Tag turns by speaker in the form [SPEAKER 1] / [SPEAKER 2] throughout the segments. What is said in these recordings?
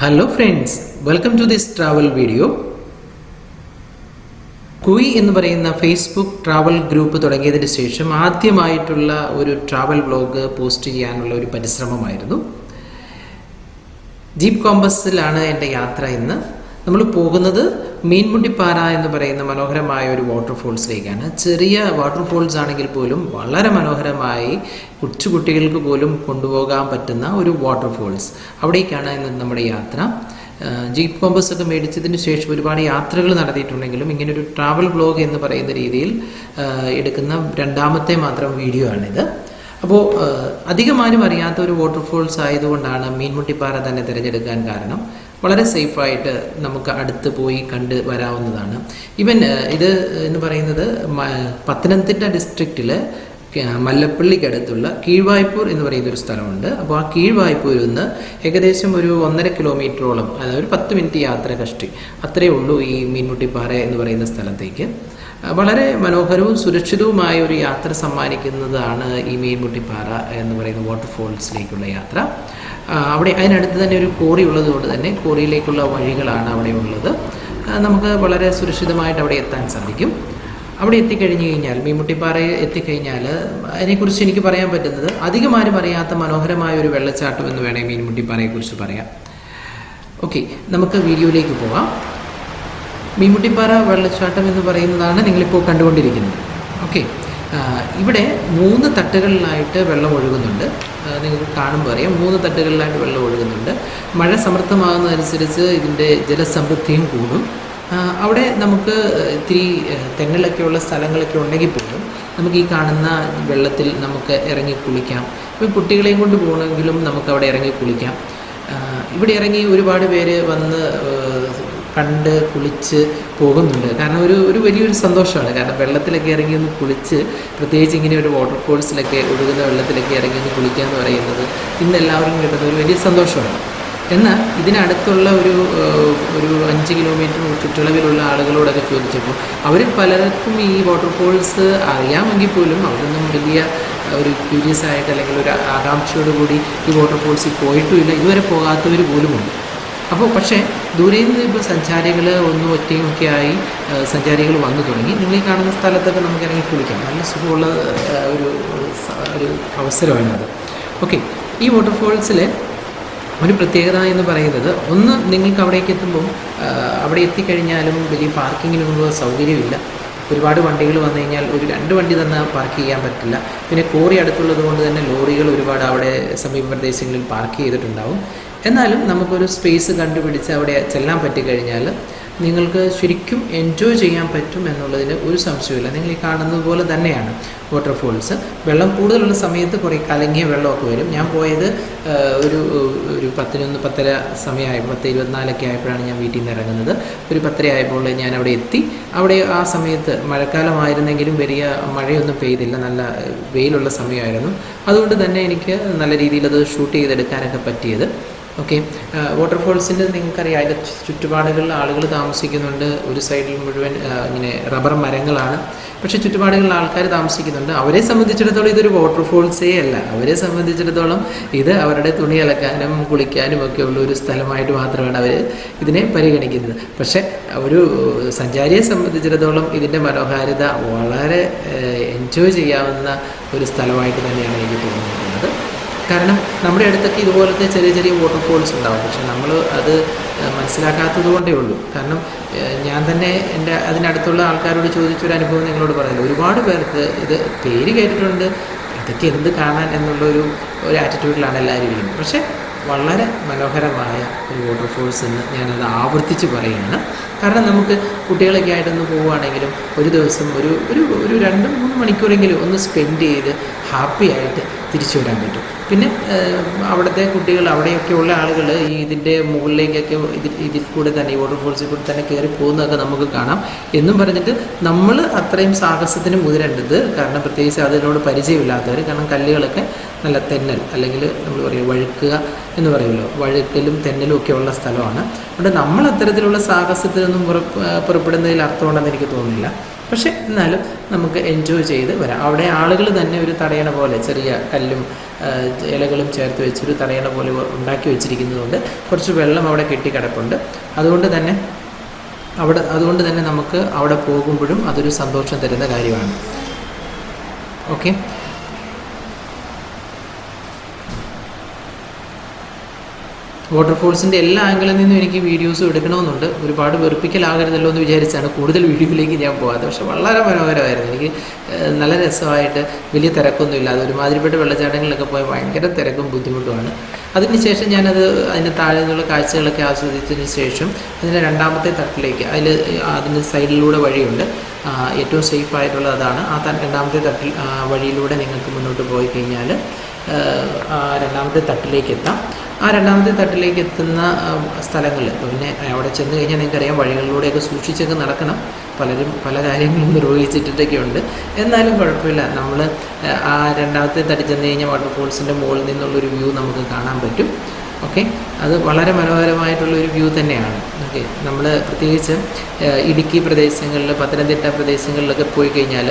[SPEAKER 1] Hello friends, welcome to this travel video. Kooy എന്ന് പറയുന്ന Facebook travel group തുടങ്ങിയതിന് ശേഷം ആദ്യമായിട്ടുള്ള ഒരു ട്രാവൽ വ്ലോഗ് പോസ്റ്റ് ചെയ്യാനുള്ള ഒരു പരിശ്രമമായിരുന്നു. ജീപ്പ് കോമ്പസിലാണ് എൻ്റെ യാത്ര. ഇന്ന് നമ്മൾ പോകുന്നത് മീൻമുട്ടി പാറ എന്ന് പറയുന്ന മനോഹരമായ ഒരു വാട്ടർഫോൾസിലേക്കാണ്. ചെറിയ വാട്ടർഫോൾസ് ആണെങ്കിൽ പോലും വളരെ മനോഹരമായി കൊച്ചുകുട്ടികൾക്ക് പോലും കൊണ്ടുപോകാൻ പറ്റുന്ന ഒരു വാട്ടർഫോൾസ്, അവിടേക്കാണ് ഇന്ന് നമ്മുടെ യാത്ര. ജീപ്പ് കോമ്പസ് ഒക്കെ മേടിച്ചതിന് ശേഷം ഒരുപാട് യാത്രകൾ നടത്തിയിട്ടുണ്ടെങ്കിലും ഇങ്ങനൊരു ട്രാവൽ വ്ലോഗ് എന്ന് പറയുന്ന രീതിയിൽ എടുക്കുന്ന രണ്ടാമത്തെ മാത്രം വീഡിയോ ആണിത്. അപ്പോൾ അധികമാരും അറിയാത്ത ഒരു വാട്ടർഫോൾസ് ആയതുകൊണ്ടാണ് മീൻമുട്ടിപ്പാറ തന്നെ തിരഞ്ഞെടുക്കാൻ കാരണം. വളരെ സേഫായിട്ട് നമുക്ക് അടുത്ത് പോയി കണ്ട് വരാവുന്നതാണ്. ഈവൻ ഇത് എന്ന് പറയുന്നത് പത്തനംതിട്ട ഡിസ്ട്രിക്റ്റിൽ മല്ലപ്പള്ളിക്കടുത്തുള്ള കീഴ്വായ്പൂർ എന്ന് പറയുന്നൊരു സ്ഥലമുണ്ട്. അപ്പോൾ ആ കീഴ്വായ്പൂരിൽ നിന്ന് ഏകദേശം ഒരു 1.5 കിലോമീറ്ററോളം, അതായത് ഒരു 10 മിനിറ്റ് യാത്ര കഷ്ടി അത്രയേ ഉള്ളൂ ഈ മീൻമുട്ടിപ്പാറ എന്ന് പറയുന്ന സ്ഥലത്തേക്ക്. വളരെ മനോഹരവും സുരക്ഷിതവുമായ ഒരു യാത്ര സമ്മാനിക്കുന്നതാണ് ഈ മീൻമുട്ടിപ്പാറ എന്ന് പറയുന്ന വാട്ടർഫോൾസിലേക്കുള്ള യാത്ര. അവിടെ അതിനടുത്ത് തന്നെ ഒരു കോറി ഉള്ളതുകൊണ്ട് തന്നെ കോറിയിലേക്കുള്ള വഴികളാണ് അവിടെ ഉള്ളത്. നമുക്ക് വളരെ സുരക്ഷിതമായിട്ട് അവിടെ എത്താൻ സാധിക്കും. അവിടെ എത്തിക്കഴിഞ്ഞ് കഴിഞ്ഞാൽ, മീൻമുട്ടിപ്പാറയിൽ എത്തിക്കഴിഞ്ഞാൽ അതിനെക്കുറിച്ച് എനിക്ക് പറയാൻ പറ്റുന്നത് അധികമാരും അറിയാത്ത മനോഹരമായ ഒരു വെള്ളച്ചാട്ടം എന്ന് വേണമെങ്കിൽ മീൻമുട്ടിപ്പാറയെക്കുറിച്ച് പറയാം. ഓക്കെ, നമുക്ക് വീഡിയോയിലേക്ക് പോകാം. മീൻമുട്ടിപ്പാറ വെള്ളച്ചാട്ടം എന്ന് പറയുന്നതാണ് നിങ്ങളിപ്പോൾ കണ്ടുകൊണ്ടിരിക്കുന്നത്. ഓക്കെ, ഇവിടെ 3 തട്ടുകളിലായിട്ട് വെള്ളം ഒഴുകുന്നുണ്ട്. നിങ്ങൾക്ക് കാണുമ്പോൾ അറിയാം, 3 തട്ടുകളിലായിട്ട് വെള്ളം ഒഴുകുന്നുണ്ട്. മഴ സമൃദ്ധമാകുന്നതനുസരിച്ച് ഇതിൻ്റെ ജലസമൃദ്ധിയും കൂടും. അവിടെ നമുക്ക് ഇത്തിരി തെങ്ങലൊക്കെയുള്ള സ്ഥലങ്ങളൊക്കെ ഉണ്ടെങ്കിൽ പോലും നമുക്ക് ഈ കാണുന്ന വെള്ളത്തിൽ നമുക്ക് ഇറങ്ങി കുളിക്കാം. ഇപ്പോൾ കുട്ടികളെയും കൊണ്ട് പോകണമെങ്കിലും നമുക്ക് അവിടെ ഇറങ്ങി കുളിക്കാം. ഇവിടെ ഇറങ്ങി ഒരുപാട് പേര് വന്ന് കണ്ട് കുളിച്ച് പോകുന്നുണ്ട്. കാരണം ഒരു വലിയൊരു സന്തോഷമാണ്. കാരണം വെള്ളത്തിലൊക്കെ ഇറങ്ങി ഒന്ന് കുളിച്ച്, പ്രത്യേകിച്ച് ഇങ്ങനെ ഒരു വാട്ടർഫോൾസിലൊക്കെ ഒഴുകുന്ന വെള്ളത്തിലൊക്കെ ഇറങ്ങി ഒന്ന് കുളിക്കുക എന്ന് പറയുന്നത് ഇന്ന് എല്ലാവർക്കും കിട്ടുന്ന ഒരു വലിയ സന്തോഷമാണ്. എന്നാൽ ഇതിനടുത്തുള്ള ഒരു 5 കിലോമീറ്റർ ചുറ്റളവിലുള്ള ആളുകളോടൊക്കെ ചോദിച്ചപ്പോൾ അവർ പലർക്കും ഈ വാട്ടർഫോൾസ് അറിയാമെങ്കിൽ പോലും അവരൊന്നും വലിയ ഒരു ക്യൂരിയസ് ആയിട്ട് അല്ലെങ്കിൽ ഒരു ആകാംക്ഷയോടുകൂടി ഈ വാട്ടർഫോൾസിൽ പോയിട്ടുമില്ല, ഇതുവരെ പോകാത്തവർ പോലുമുണ്ട്. അപ്പോൾ പക്ഷേ ദൂരെ നിന്ന് ഇപ്പോൾ സഞ്ചാരികൾ ഒന്നും ഒറ്റയുമൊക്കെ ആയി സഞ്ചാരികൾ വന്നു തുടങ്ങി. നിങ്ങൾ ഈ കാണുന്ന സ്ഥലത്തൊക്കെ നമുക്ക് ഇറങ്ങി കുളിക്കാം. നല്ല സുഖമുള്ള ഒരു അവസരമാണത്. ഓക്കെ, ഈ വാട്ടർഫോൾസിൽ ഒരു പ്രത്യേകത എന്ന് പറയുന്നത്, ഒന്ന്, നിങ്ങൾക്ക് അവിടേക്ക് എത്തുമ്പം അവിടെ എത്തിക്കഴിഞ്ഞാലും വലിയ പാർക്കിങ്ങിനുള്ള സൗകര്യമില്ല. ഒരുപാട് വണ്ടികൾ വന്നു കഴിഞ്ഞാൽ ഒരു 2 വണ്ടി തന്നെ പാർക്ക് ചെയ്യാൻ പറ്റില്ല. പിന്നെ കോറി അടുത്തുള്ളത് കൊണ്ട് തന്നെ ലോറികൾ ഒരുപാട് അവിടെ സമീപ പ്രദേശങ്ങളിൽ പാർക്ക് ചെയ്തിട്ടുണ്ടാവും. എന്നാലും നമുക്കൊരു സ്പേസ് കണ്ടുപിടിച്ച് അവിടെ ചെല്ലാൻ പറ്റിക്കഴിഞ്ഞാൽ നിങ്ങൾക്ക് ശരിക്കും എൻജോയ് ചെയ്യാൻ പറ്റും എന്നുള്ളതിന് ഒരു സംശയമില്ല. നിങ്ങൾ ഈ കാണുന്നത് പോലെ തന്നെയാണ് വാട്ടർഫോൾസ്. വെള്ളം കൂടുതലുള്ള സമയത്ത് കുറേ കലങ്ങിയ വെള്ളമൊക്കെ വരും. ഞാൻ പോയത് ഒരു 11-10 സമയമായപ്പോൾ, 10:24 ആയപ്പോഴാണ് ഞാൻ വീട്ടിൽ നിന്ന് ഇറങ്ങുന്നത്. ഒരു 10 ആയപ്പോൾ ഞാൻ അവിടെ എത്തി. അവിടെ ആ സമയത്ത് മഴക്കാലമായിരുന്നെങ്കിലും വലിയ മഴയൊന്നും പെയ്തില്ല, നല്ല വെയിലുള്ള സമയമായിരുന്നു. അതുകൊണ്ട് തന്നെ എനിക്ക് നല്ല രീതിയിൽ അത് ഷൂട്ട് ചെയ്തെടുക്കാനൊക്കെ പറ്റിയത്. ഓക്കെ, വാട്ടർഫോൾസിൻ്റെ നിങ്ങൾക്കറിയാം, അതിൻ്റെ ചുറ്റുപാടുകളിൽ ആളുകൾ താമസിക്കുന്നുണ്ട്. ഒരു സൈഡിൽ മുഴുവൻ ഇങ്ങനെ റബ്ബർ മരങ്ങളാണ്. പക്ഷേ ചുറ്റുപാടുകളിൽ ആൾക്കാർ താമസിക്കുന്നുണ്ട്. അവരെ സംബന്ധിച്ചിടത്തോളം ഇതൊരു വാട്ടർഫോൾസേ അല്ല. അവരെ സംബന്ധിച്ചിടത്തോളം ഇത് അവരുടെ തുണി അലക്കാനും കുളിക്കാനും ഒക്കെ ഉള്ള ഒരു സ്ഥലമായിട്ട് മാത്രമാണ് അവർ ഇതിനെ പരിഗണിക്കുന്നത്. പക്ഷേ ഒരു സഞ്ചാരിയെ സംബന്ധിച്ചിടത്തോളം ഇതിൻ്റെ മനോഹാരിത വളരെ എൻജോയ് ചെയ്യാവുന്ന ഒരു സ്ഥലമായിട്ട് തന്നെയാണ് എനിക്ക് തോന്നിയിട്ടുള്ളത്. കാരണം നമ്മുടെ അടുത്തൊക്കെ ഇതുപോലത്തെ ചെറിയ ചെറിയ വാട്ടർഫോൾസ് ഉണ്ടാവും. പക്ഷെ നമ്മൾ അത് മനസ്സിലാക്കാത്തത് കൊണ്ടേ ഉള്ളൂ. കാരണം ഞാൻ തന്നെ അതിനടുത്തുള്ള ആൾക്കാരോട് ചോദിച്ചൊരു അനുഭവം നിങ്ങളോട് പറയുന്നത്, ഒരുപാട് പേർക്ക് ഇത് പേര് കേട്ടിട്ടുണ്ട്, ഇതൊക്കെ എന്ത് കാണാൻ എന്നുള്ളൊരു ആറ്റിറ്റ്യൂഡിലാണ് എല്ലാവരും ഇരിക്കുന്നത്. പക്ഷേ വളരെ മനോഹരമായ ഒരു വാട്ടർഫോൾസ് എന്ന് ഞാനത് ആവർത്തിച്ച് പറയുകയാണ്. കാരണം നമുക്ക് കുട്ടികളൊക്കെ ആയിട്ടൊന്ന് പോവുകയാണെങ്കിലും ഒരു ദിവസം ഒരു 2-3 മണിക്കൂറെങ്കിലും ഒന്ന് സ്പെൻഡ് ചെയ്ത് ഹാപ്പി ആയിട്ട് തിരിച്ചു വരാൻ പറ്റും. പിന്നെ അവിടുത്തെ കുട്ടികൾ, അവിടെയൊക്കെ ഉള്ള ആളുകൾ ഈ ഇതിൻ്റെ മുകളിലേക്കൊക്കെ ഇതിൽ കൂടെ തന്നെ, ഈ വാട്ടർഫോൾസിൽ കൂടെ തന്നെ കയറി പോകുന്നതൊക്കെ നമുക്ക് കാണാം. എന്നും പറഞ്ഞിട്ട് നമ്മൾ അത്രയും സാഹസത്തിന് മുതിരേണ്ടത്. കാരണം പ്രത്യേകിച്ച് അതിനോട് പരിചയമില്ലാത്തവർ, കാരണം കല്ലുകളൊക്കെ നല്ല തെന്നൽ, അല്ലെങ്കിൽ നമ്മൾ പറയും വഴുക്കുക എന്ന് പറയുമല്ലോ, വഴുക്കലും തെന്നലും ഒക്കെ ഉള്ള സ്ഥലമാണ്. അതുകൊണ്ട് നമ്മൾ അത്തരത്തിലുള്ള സാഹസത്തിനൊന്നും പുറപ്പെടുന്നതിൽ അർത്ഥമുണ്ടെന്ന് എനിക്ക് തോന്നുന്നില്ല. പക്ഷേ എന്നാലും നമുക്ക് എൻജോയ് ചെയ്ത് വരാം. അവിടെ ആളുകൾ തന്നെ ഒരു തടയണ പോലെ ചെറിയ കല്ലും ഇലകളും ചേർത്ത് വെച്ചൊരു തടയണ പോലെ ഉണ്ടാക്കി വെച്ചിരിക്കുന്നതുകൊണ്ട് കുറച്ച് വെള്ളം അവിടെ കെട്ടിക്കിടപ്പുണ്ട്. അതുകൊണ്ട് തന്നെ നമുക്ക് അവിടെ പോകുമ്പോഴും അതൊരു സന്തോഷം തരുന്ന കാര്യമാണ്. ഓക്കെ, വാട്ടർഫോൾസിൻ്റെ എല്ലാ ആംഗിളിൽ നിന്നും എനിക്ക് വീഡിയോസും എടുക്കണമെന്നുണ്ട്. ഒരുപാട് വെറുപ്പിക്കലാകരുതല്ലോ എന്ന് വിചാരിച്ചാണ് കൂടുതൽ വീഡിയോയിലേക്ക് ഞാൻ പോകാതെ. പക്ഷെ വളരെ മനോഹരമായിരുന്നു. എനിക്ക് നല്ല രസമായിട്ട്, വലിയ തിരക്കൊന്നുമില്ല. അത് ഒരുമാതിരിപ്പെട്ട വെള്ളച്ചാട്ടങ്ങളിലൊക്കെ പോയി ഭയങ്കര തിരക്കും ബുദ്ധിമുട്ടുമാണ്. അതിനുശേഷം ഞാനത് അതിൻ്റെ താഴെ നിന്നുള്ള കാഴ്ചകളൊക്കെ ആസ്വദിച്ചതിന് ശേഷം അതിൻ്റെ രണ്ടാമത്തെ തട്ടിലേക്ക്, അതിൻ്റെ സൈഡിലൂടെ വഴിയുണ്ട്. ഏറ്റവും സേഫ് ആയിട്ടുള്ളത് അതാണ്. ആ രണ്ടാമത്തെ തട്ടിൽ വഴിയിലൂടെ നിങ്ങൾക്ക് മുന്നോട്ട് പോയി കഴിഞ്ഞാൽ ആ രണ്ടാമത്തെ തട്ടിലേക്ക് എത്താം. ആ രണ്ടാമത്തെ തട്ടിലേക്ക് എത്തുന്ന സ്ഥലങ്ങളിൽ പിന്നെ അവിടെ ചെന്ന് കഴിഞ്ഞാൽ നിങ്ങൾക്കറിയാം വഴികളിലൂടെയൊക്കെ സൂക്ഷിച്ചൊക്കെ നടക്കണം. പലരും പല കാര്യങ്ങളും നിർവഹിച്ചിട്ടൊക്കെ ഉണ്ട്. എന്നാലും കുഴപ്പമില്ല. നമ്മൾ ആ രണ്ടാമത്തെ തട്ടി ചെന്ന് കഴിഞ്ഞാൽ വാട്ടർഫോൾസിൻ്റെ മുകളിൽ നിന്നുള്ളൊരു വ്യൂ നമുക്ക് കാണാൻ പറ്റും. ഓക്കെ, അത് വളരെ മനോഹരമായിട്ടുള്ളൊരു വ്യൂ തന്നെയാണ്. ഓക്കെ, നമ്മൾ പ്രത്യേകിച്ച് ഇടുക്കി പ്രദേശങ്ങളിൽ, പത്തനംതിട്ട പ്രദേശങ്ങളിലൊക്കെ പോയി കഴിഞ്ഞാൽ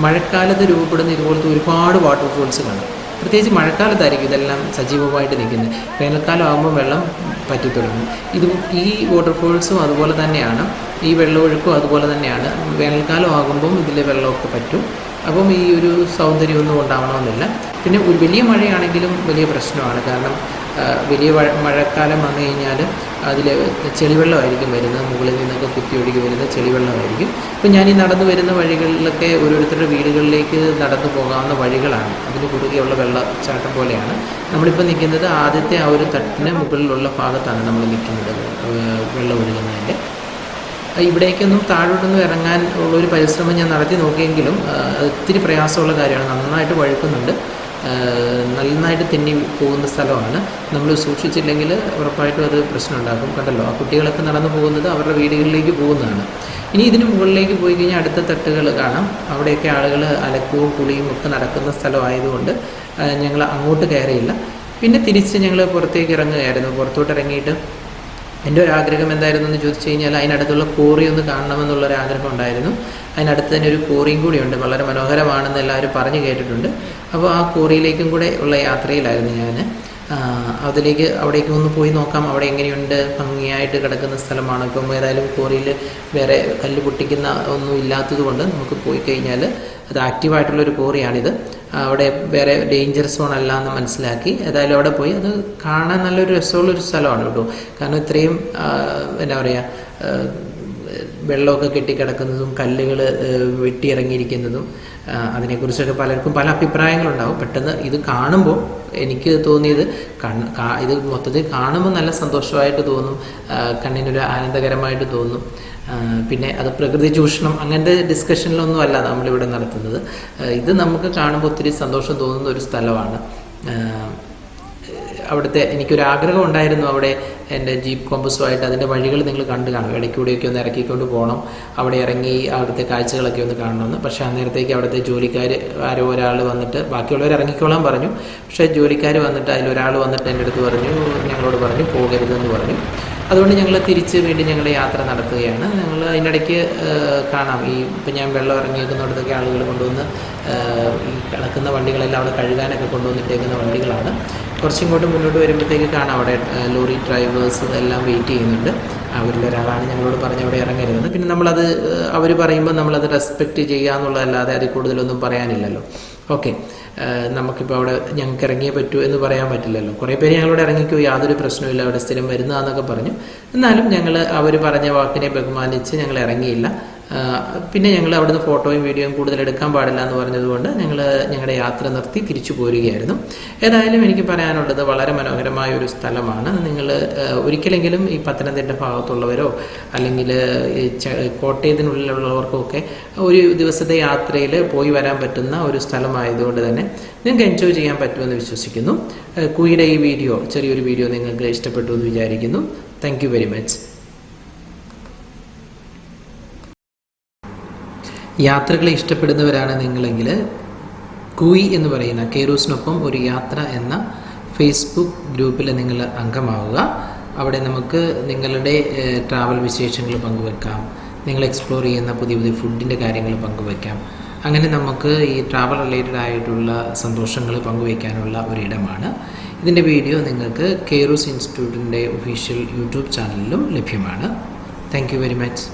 [SPEAKER 1] മഴക്കാലത്ത് രൂപപ്പെടുന്ന ഇതുപോലത്തെ ഒരുപാട് വാട്ടർഫോൾസ് കാണാം. പ്രത്യേകിച്ച് മഴക്കാലത്തായിരിക്കും ഇതെല്ലാം സജീവമായിട്ട് നിൽക്കുന്നത്. വേനൽക്കാലം ആകുമ്പോൾ വെള്ളം പറ്റി തുടങ്ങും. ഈ വാട്ടർഫോൾസും അതുപോലെ തന്നെയാണ്, ഈ വെള്ളമൊഴുക്കും അതുപോലെ തന്നെയാണ്. വേനൽക്കാലം ആകുമ്പം ഇതിലെ വെള്ളമൊക്കെ പറ്റും. അപ്പം ഈ ഒരു സൗന്ദര്യമൊന്നും ഉണ്ടാവണമെന്നില്ല. പിന്നെ ഒരു വലിയ മഴയാണെങ്കിലും വലിയ പ്രശ്നമാണ്. കാരണം വലിയ മഴക്കാലം വന്നു കഴിഞ്ഞാൽ അതിൽ ചെളിവെള്ളമായിരിക്കും വരുന്നത്. മുകളിൽ നിന്നൊക്കെ കുത്തിയൊഴുകി വരുന്ന ചെളിവെള്ളമായിരിക്കും. ഇപ്പം ഞാൻ ഈ നടന്നു വരുന്ന വഴികളിലൊക്കെ ഓരോരുത്തരുടെ വീടുകളിലേക്ക് നടന്നു പോകാവുന്ന വഴികളാണ്. അതിന് കുറുകെയുള്ള വെള്ളച്ചാട്ടം പോലെയാണ്. നമ്മളിപ്പോൾ നിൽക്കുന്നത് ആദ്യത്തെ ആ ഒരു തട്ടിന് മുകളിലുള്ള ഭാഗത്താണ് നമ്മൾ നിൽക്കുന്നത്, വെള്ളം ഒഴുകുന്നതിൻ്റെ. ഇവിടേക്കൊന്നും താഴോട്ടൊന്നും ഇറങ്ങാൻ ഉള്ളൊരു പരിശ്രമം ഞാൻ നടത്തി നോക്കിയെങ്കിലും ഒത്തിരി പ്രയാസമുള്ള കാര്യമാണ്. നന്നായിട്ട് വഴുക്കുന്നുണ്ട്, നന്നായിട്ട് തെന്നി പോകുന്ന സ്ഥലമാണ്. നമ്മൾ സൂക്ഷിച്ചില്ലെങ്കിൽ ഉറപ്പായിട്ടും അത് പ്രശ്നം ഉണ്ടാക്കും. കണ്ടല്ലോ, ആ കുട്ടികളൊക്കെ നടന്നു പോകുന്നത് അവരുടെ വീടുകളിലേക്ക് പോകുന്നതാണ്. ഇനി ഇതിന് മുകളിലേക്ക് പോയി കഴിഞ്ഞാൽ അടുത്ത തട്ടുകൾ കാണാം. അവിടെയൊക്കെ ആളുകൾ അലക്കവും കുളിയും ഒക്കെ നടക്കുന്ന സ്ഥലമായതുകൊണ്ട് ഞങ്ങൾ അങ്ങോട്ട് കയറിയില്ല. പിന്നെ തിരിച്ച് ഞങ്ങൾ പുറത്തേക്ക് ഇറങ്ങുകയായിരുന്നു. പുറത്തോട്ട് ഇറങ്ങിയിട്ട് എൻ്റെ ഒരു ആഗ്രഹം എന്തായിരുന്നു എന്ന് ചോദിച്ചു കഴിഞ്ഞാൽ അതിനടുത്തുള്ള കോറി ഒന്ന് കാണണമെന്നുള്ളൊരാഗ്രഹം ഉണ്ടായിരുന്നു. അതിനടുത്ത് തന്നെ ഒരു കോറിയും കൂടിയുണ്ട്, വളരെ മനോഹരമാണെന്ന് എല്ലാവരും പറഞ്ഞു കേട്ടിട്ടുണ്ട്. അപ്പോൾ ആ കോറിയിലേക്കും കൂടെ ഉള്ള യാത്രയിലായിരുന്നു ഞാൻ. അവിടേക്ക് ഒന്ന് പോയി നോക്കാം, അവിടെ എങ്ങനെയുണ്ട്, ഭംഗിയായിട്ട് കിടക്കുന്ന സ്ഥലമാണ്. ഇപ്പം ഏതായാലും കോറിയിൽ വേറെ കല്ല് പൊട്ടിക്കുന്ന ഒന്നും ഇല്ലാത്തത് കൊണ്ട് നമുക്ക് പോയി കഴിഞ്ഞാൽ അത് ആക്റ്റീവായിട്ടുള്ളൊരു കോറിയാണിത്. അവിടെ വേറെ ഡേഞ്ചർ സോൺ അല്ല എന്ന് മനസ്സിലാക്കി ഏതായാലും അവിടെ പോയി. അത് കാണാൻ നല്ലൊരു രസമുള്ളൊരു സ്ഥലമാണ് കേട്ടോ. കാരണം ഇത്രയും എന്താ പറയുക, വെള്ളമൊക്കെ കെട്ടിക്കിടക്കുന്നതും കല്ലുകൾ വെട്ടിയിറങ്ങിയിരിക്കുന്നതും അതിനെക്കുറിച്ചൊക്കെ പലർക്കും പല അഭിപ്രായങ്ങളുണ്ടാവും. പെട്ടെന്ന് ഇത് കാണുമ്പോൾ എനിക്ക് തോന്നിയത് ഇത് മൊത്തത്തിൽ കാണുമ്പോൾ നല്ല സന്തോഷമായിട്ട് തോന്നും, കണ്ണിനൊരു ആനന്ദകരമായിട്ട് തോന്നും. പിന്നെ അത് പ്രകൃതി ചൂഷണം അങ്ങനത്തെ ഡിസ്കഷനിലൊന്നും അല്ല നമ്മളിവിടെ നടത്തുന്നത്. ഇത് നമുക്ക് കാണുമ്പോൾ ഒത്തിരി സന്തോഷം തോന്നുന്ന ഒരു സ്ഥലമാണ്. അവിടുത്തെ എനിക്കൊരാഗ്രഹം ഉണ്ടായിരുന്നു, അവിടെ എൻ്റെ ജീപ്പ് കോമ്പസുമായിട്ട് അതിൻ്റെ വഴികൾ നിങ്ങൾ കണ്ടു കാണും. ഇടയ്ക്കൂടെയൊക്കെ ഒന്ന് ഇറക്കിക്കൊണ്ട് പോകണം, അവിടെ ഇറങ്ങി അവിടുത്തെ കാഴ്ചകളൊക്കെ ഒന്ന് കാണണമെന്ന്. പക്ഷേ അന്നേരത്തേക്ക് അവിടുത്തെ ജോലിക്കാർ ആരോ ഒരാൾ വന്നിട്ട്, ബാക്കിയുള്ളവർ ഇറങ്ങിക്കോളാൻ പറഞ്ഞു. പക്ഷേ ജോലിക്കാർ വന്നിട്ട് അതിലൊരാൾ വന്നിട്ട് എൻ്റെ അടുത്ത് ഞങ്ങളോട് പറഞ്ഞു പോകരുതെന്ന് പറഞ്ഞു. അതുകൊണ്ട് ഞങ്ങൾ തിരിച്ച് വീണ്ടും ഞങ്ങളുടെ യാത്ര നടത്തുകയാണ്. ഞങ്ങൾ അതിനിടയ്ക്ക് കാണാം, ഇപ്പം ഞാൻ വെള്ളം ഇറങ്ങിയേക്കുന്നിടത്തൊക്കെ ആളുകൾ കൊണ്ടുവന്ന് ഈ കിടക്കുന്ന വണ്ടികളെല്ലാം അവിടെ കഴുകാനൊക്കെ കൊണ്ടുവന്നിട്ടേക്കുന്ന വണ്ടികളാണ്. കുറച്ചിങ്ങോട്ട് മുന്നോട്ട് വരുമ്പോഴത്തേക്ക് കാണാം അവിടെ ലോറി ഡ്രൈവേഴ്സ് എല്ലാം വെയിറ്റ് ചെയ്യുന്നുണ്ട്. അവരിലൊരാളാണ് ഞങ്ങളോട് പറഞ്ഞ് അവിടെ ഇറങ്ങരുതെന്ന്. പിന്നെ നമ്മളത് അവർ പറയുമ്പോൾ നമ്മളത് റെസ്പെക്റ്റ് ചെയ്യുക എന്നുള്ളതല്ലാതെ അതിൽ കൂടുതലൊന്നും പറയാനില്ലല്ലോ. ഓക്കെ, നമുക്കിപ്പോൾ അവിടെ ഞങ്ങൾക്ക് ഇറങ്ങിയേ പറ്റൂ എന്ന് പറയാൻ പറ്റില്ലല്ലോ. കുറേ പേര് ഞങ്ങളോട് ഇറങ്ങിക്കോ, യാതൊരു പ്രശ്നമില്ല, അവിടെ സ്ഥിരം വരുന്നതാണെന്നൊക്കെ പറഞ്ഞു. എന്നാലും ഞങ്ങൾ അവർ പറഞ്ഞ വാക്കിനെ ബഹുമാനിച്ച് ഞങ്ങൾ ഇറങ്ങിയില്ല. പിന്നെ ഞങ്ങൾ അവിടുന്ന് ഫോട്ടോയും വീഡിയോയും കൂടുതൽ എടുക്കാൻ പാടില്ല എന്ന് പറഞ്ഞതുകൊണ്ട് ഞങ്ങളുടെ യാത്ര നിർത്തി തിരിച്ചു പോരുകയായിരുന്നു. ഏതായാലും എനിക്ക് പറയാനുള്ളത് വളരെ മനോഹരമായ ഒരു സ്ഥലമാണ്. നിങ്ങൾ ഒരിക്കലെങ്കിലും ഈ പത്തനംതിട്ട ഭാഗത്തുള്ളവരോ അല്ലെങ്കിൽ കോട്ടയത്തിനുള്ളിലുള്ളവർക്കൊക്കെ ഒരു ദിവസത്തെ യാത്രയിൽ പോയി വരാൻ പറ്റുന്ന ഒരു സ്ഥലമായതുകൊണ്ട് തന്നെ നിങ്ങൾക്ക് എൻജോയ് ചെയ്യാൻ പറ്റുമെന്ന് വിശ്വസിക്കുന്നു. കൂയുടെ ഈ ചെറിയൊരു വീഡിയോ നിങ്ങൾക്ക് ഇഷ്ടപ്പെട്ടു എന്ന് വിചാരിക്കുന്നു. Thank you very much. യാത്രകളെ ഇഷ്ടപ്പെടുന്നവരാണ് നിങ്ങളെങ്കിൽ കൂയ് എന്ന് പറയുന്ന കൈറോസിനൊപ്പം ഒരു യാത്ര എന്ന ഫേസ്ബുക്ക് ഗ്രൂപ്പിൽ നിങ്ങൾ അംഗമാവുക. അവിടെ നമുക്ക് നിങ്ങളുടെ ട്രാവൽ വിശേഷങ്ങൾ പങ്കുവെക്കാം, നിങ്ങൾ എക്സ്പ്ലോർ ചെയ്യുന്ന പുതിയ പുതിയ ഫുഡിൻ്റെ കാര്യങ്ങൾ പങ്കുവയ്ക്കാം. അങ്ങനെ നമുക്ക് ഈ ട്രാവൽ റിലേറ്റഡ് ആയിട്ടുള്ള സന്തോഷങ്ങൾ പങ്കുവയ്ക്കാനുള്ള ഒരിടമാണ്. ഇതിൻ്റെ വീഡിയോ നിങ്ങൾക്ക് കെയ്റോസ് ഇൻസ്റ്റിറ്റ്യൂട്ടിൻ്റെ ഒഫീഷ്യൽ യൂട്യൂബ് ചാനലിലും ലഭ്യമാണ്. Thank you very much.